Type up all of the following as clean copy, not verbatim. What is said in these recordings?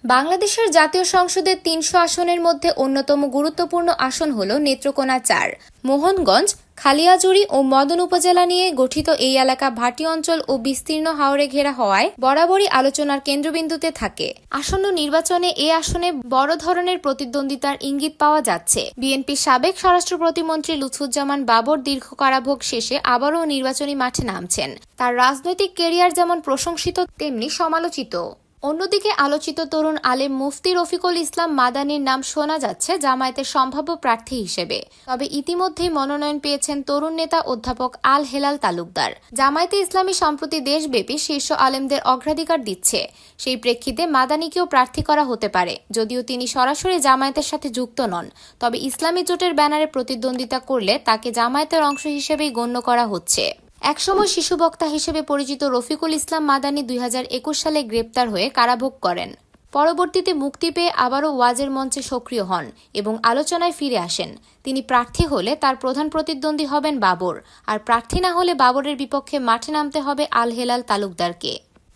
বাংলাদেশের জাতীয় সংসদের ৩০০ আসনের মধ্যে অন্যতম গুরুত্বপূর্ণ আসন হল নেত্রকোনা ৪। মোহনগঞ্জ, খালিয়াজুড়ি ও মদন উপজেলা নিয়ে গঠিত এই এলাকা ভাটি অঞ্চল ও বিস্তীর্ণ হাওরে ঘেরা হওয়ায় বরাবরই আলোচনার কেন্দ্রবিন্দুতে থাকে। আসন্ন নির্বাচনে এ আসনে বড় ধরনের প্রতিদ্বন্দ্বিতার ইঙ্গিত পাওয়া যাচ্ছে। বিএনপির সাবেক স্বরাষ্ট্র প্রতিমন্ত্রী লুৎফুজ্জামান বাবর দীর্ঘ কারাভোগ শেষে আবারও নির্বাচনী মাঠে নামছেন। তার রাজনৈতিক ক্যারিয়ার যেমন প্রশংসিত তেমনি সমালোচিত। অন্যদিকে আলোচিত তরুণ আলেম মুফতি রফিকুল ইসলাম মাদানির নাম শোনা যাচ্ছে জামায়াতের সম্ভাব্য প্রার্থী হিসেবে। তবে ইতিমধ্যেই মনোনয়ন পেয়েছেন তরুণ নেতা অধ্যাপক আল হেলাল তালুকদার। জামায়াতে ইসলামী সম্প্রতি দেশব্যাপী শীর্ষ আলেমদের অগ্রাধিকার দিচ্ছে। সেই প্রেক্ষিতে মাদানিকেও প্রার্থী করা হতে পারে। যদিও তিনি সরাসরি জামায়াতের সাথে যুক্ত নন, তবে ইসলামী জোটের ব্যানারে প্রতিদ্বন্দ্বিতা করলে তাকে জামায়াতের অংশ হিসেবেই গণ্য করা হচ্ছে। একসময় শিশু বক্তা হিসেবে পরিচিত রফিকুল ইসলাম মাদানি ২০২১ সালে গ্রেপ্তার হয়ে কারাভোগ করেন। পরবর্তীতে মুক্তি পেয়ে আবারও ওয়াজের মঞ্চে সক্রিয় হন এবং আলোচনায় ফিরে আসেন। তিনি প্রার্থী হলে তার প্রধান প্রতিদ্বন্দ্বী হবেন বাবর, আর প্রার্থী না হলে বাবরের বিপক্ষে মাঠে নামতে হবে আল হেলাল তালুকদারকে।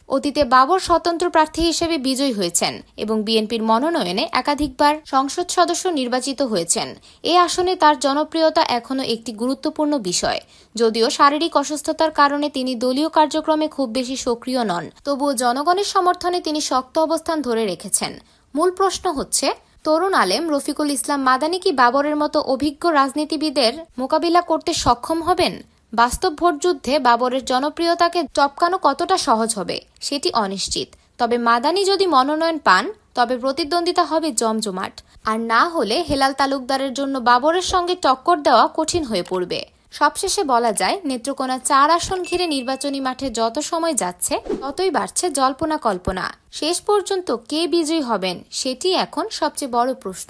অতীতে বাবর স্বতন্ত্র প্রার্থী হিসেবে বিজয়ী হয়েছেন এবং বিএনপির মনোনয়নে একাধিকবার সংসদ সদস্য নির্বাচিত হয়েছেন। এ আসনে তার জনপ্রিয়তা এখনও একটি গুরুত্বপূর্ণ বিষয়। যদিও শারীরিক অসুস্থতার কারণে তিনি দলীয় কার্যক্রমে খুব বেশি সক্রিয় নন, তবুও জনগণের সমর্থনে তিনি শক্ত অবস্থান ধরে রেখেছেন। মূল প্রশ্ন হচ্ছে, তরুণ আলেম রফিকুল ইসলাম মাদানি কি বাবরের মতো অভিজ্ঞ রাজনীতিবিদের মোকাবিলা করতে সক্ষম হবেন? বাস্তব ভোটযুদ্ধে বাবরের জনপ্রিয়তাকে টপকানো কতটা সহজ হবে সেটি অনিশ্চিত। তবে মাদানি যদি মনোনয়ন পান তবে প্রতিদ্বন্দ্বিতা হবে জমজমাট, আর না হলে হেলাল তালুকদারের জন্য বাবরের সঙ্গে টক্কর দেওয়া কঠিন হয়ে পড়বে। সবশেষে বলা যায়, নেত্রকোনা ৪ আসন ঘিরে নির্বাচনী মাঠে যত সময় যাচ্ছে ততই বাড়ছে জল্পনা কল্পনা। শেষ পর্যন্ত কে বিজয়ী হবেন সেটি এখন সবচেয়ে বড় প্রশ্ন।